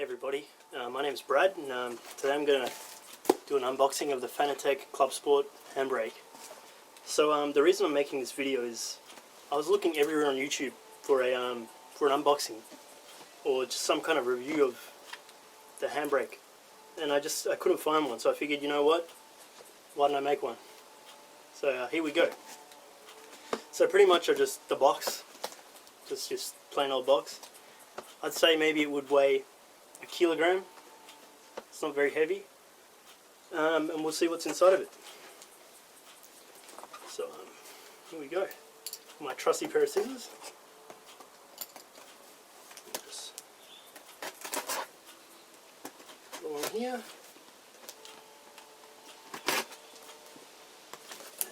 everybody, my name is Brad, and today I'm going to do an unboxing of the Fanatec Club Sport Handbrake. So the reason I'm making this video is I was looking everywhere on YouTube for an unboxing or just some kind of review of the handbrake, and I couldn't find one, so I figured, you know what, why don't I make one? So here we go. So pretty much just the box, just plain old box. I'd say maybe it would weigh a kilogram. It's not very heavy, and we'll see what's inside of it. So here we go. My trusty pair of scissors. Just put along here.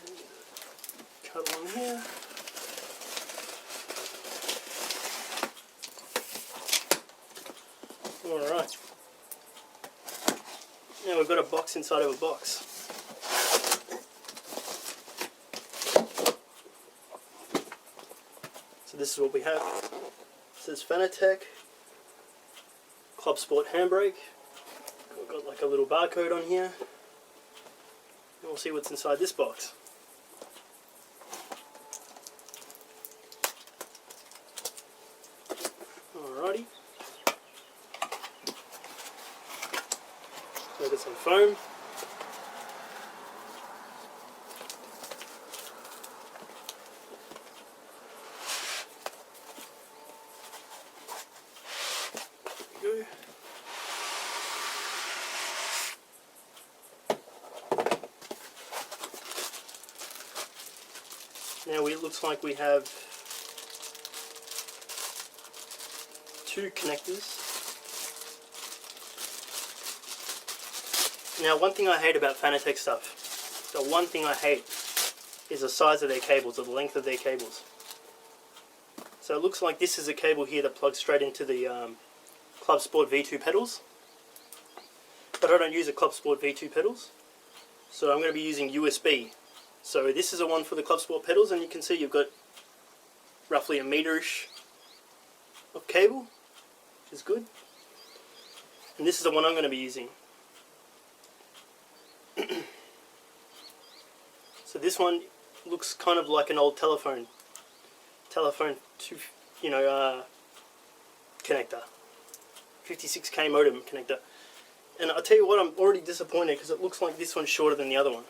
And cut along here. Alright, now we've got a box inside of a box. So this is what we have. It says Fanatec Club Sport Handbrake. We've got like a little barcode on here. And we'll see what's inside this box. Alrighty. Look at some foam. There we go. Now it looks like we have two connectors. Now, one thing I hate about Fanatec stuff, the one thing I hate is the size of their cables, or the length of their cables. So it looks like this is a cable here that plugs straight into the Club Sport V2 pedals. But I don't use a Club Sport V2 pedals, so I'm going to be using USB. So this is the one for the Club Sport pedals, and you can see you've got roughly a meter-ish of cable, which is good. And this is the one I'm going to be using. So this one looks kind of like an old telephone to, connector, 56k modem connector. And I'll tell you what, I'm already disappointed because it looks like this one's shorter than the other one.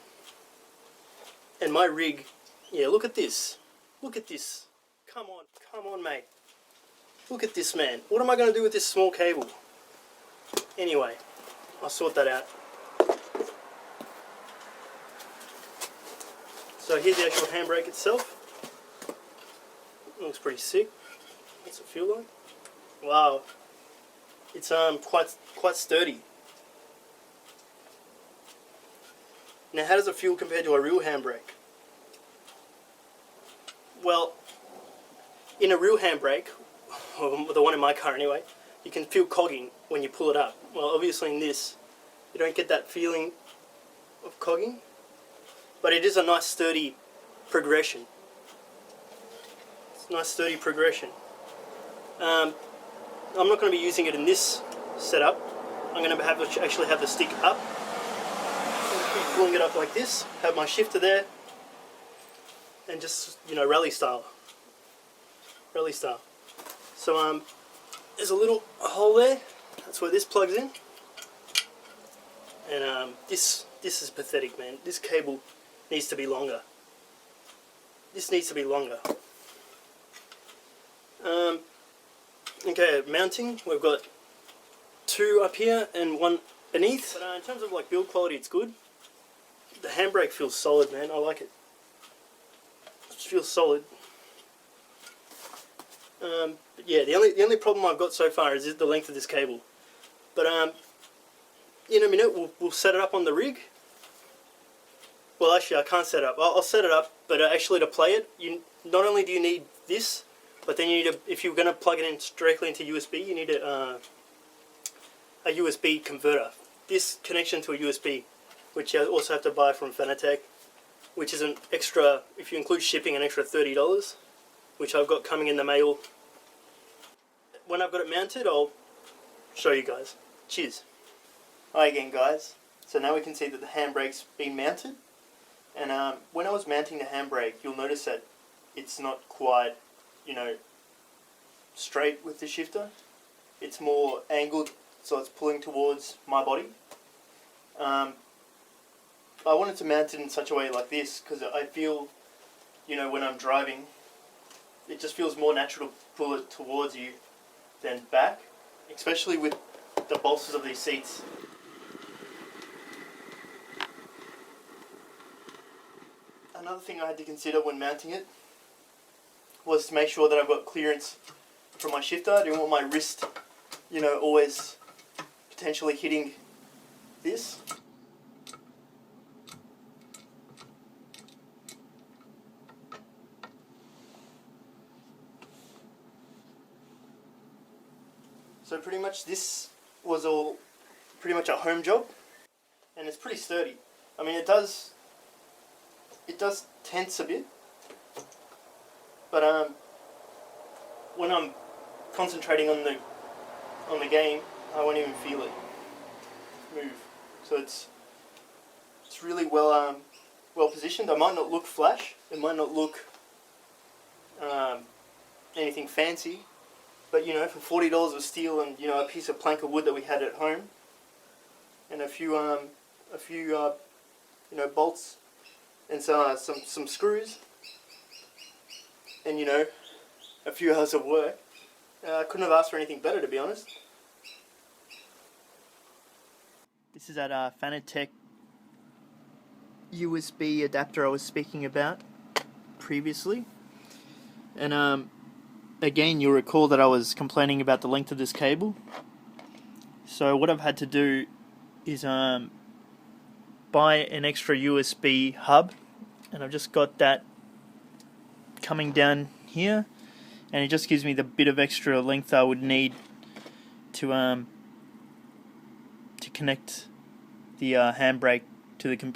And my rig, yeah, look at this. Look at this. Come on, mate. Look at this, man. What am I going to do with this small cable? Anyway, I'll sort that out. So here's the actual handbrake itself. It looks pretty sick. What's it feel like? Wow, it's quite sturdy. Now, how does it feel compared to a real handbrake? Well, in a real handbrake, or the one in my car anyway, you can feel cogging when you pull it up. Well, obviously in this, you don't get that feeling of cogging. But it is a nice sturdy progression. It's a nice sturdy progression. I'm not going to be using it in this setup. I'm going to actually have the stick up. Keep pulling it up like this. Have my shifter there. And just, rally style. Rally style. So there's a little hole there. That's where this plugs in. And this is pathetic, man. This cable needs to be longer. This needs to be longer. Okay, mounting, we've got two up here and one beneath. But in terms of like build quality, it's good. The handbrake feels solid, man. I like it. It feels solid. But yeah, the only problem I've got so far is the length of this cable. But in a minute, we'll set it up on the rig. Well, actually, I can't set it up. I'll set it up, but actually to play it, not only do you need this, but then you need if you're going to plug it in directly into USB, you need a USB converter. This connection to a USB, which you also have to buy from Fanatec, which is an extra, if you include shipping, an extra $30, which I've got coming in the mail. When I've got it mounted, I'll show you guys. Cheers. Hi again, guys. So now we can see that the handbrake's been mounted, and when I was mounting the handbrake, you'll notice that it's not quite, straight with the shifter. It's more angled, so it's pulling towards my body. I wanted to mount it in such a way like this because I feel, when I'm driving, it just feels more natural to pull it towards you than back, especially with the bolsters of these seats. Another thing I had to consider when mounting it was to make sure that I've got clearance from my shifter. I didn't want my wrist, always potentially hitting this. So pretty much this was all pretty much a home job, and it's pretty sturdy. I mean, it does tense a bit, but when I'm concentrating on the game, I won't even feel it move. So it's really well positioned. I might not look flash, it might not look anything fancy, but for $40 of steel and a piece of plank of wood that we had at home, and a few bolts and some screws, and a few hours of work, I couldn't have asked for anything better, to be honest. This is that Fanatec USB adapter I was speaking about previously, and again, you'll recall that I was complaining about the length of this cable. So what I've had to do is buy an extra USB hub, and I've just got that coming down here, and it just gives me the bit of extra length I would need to connect the handbrake to the computer.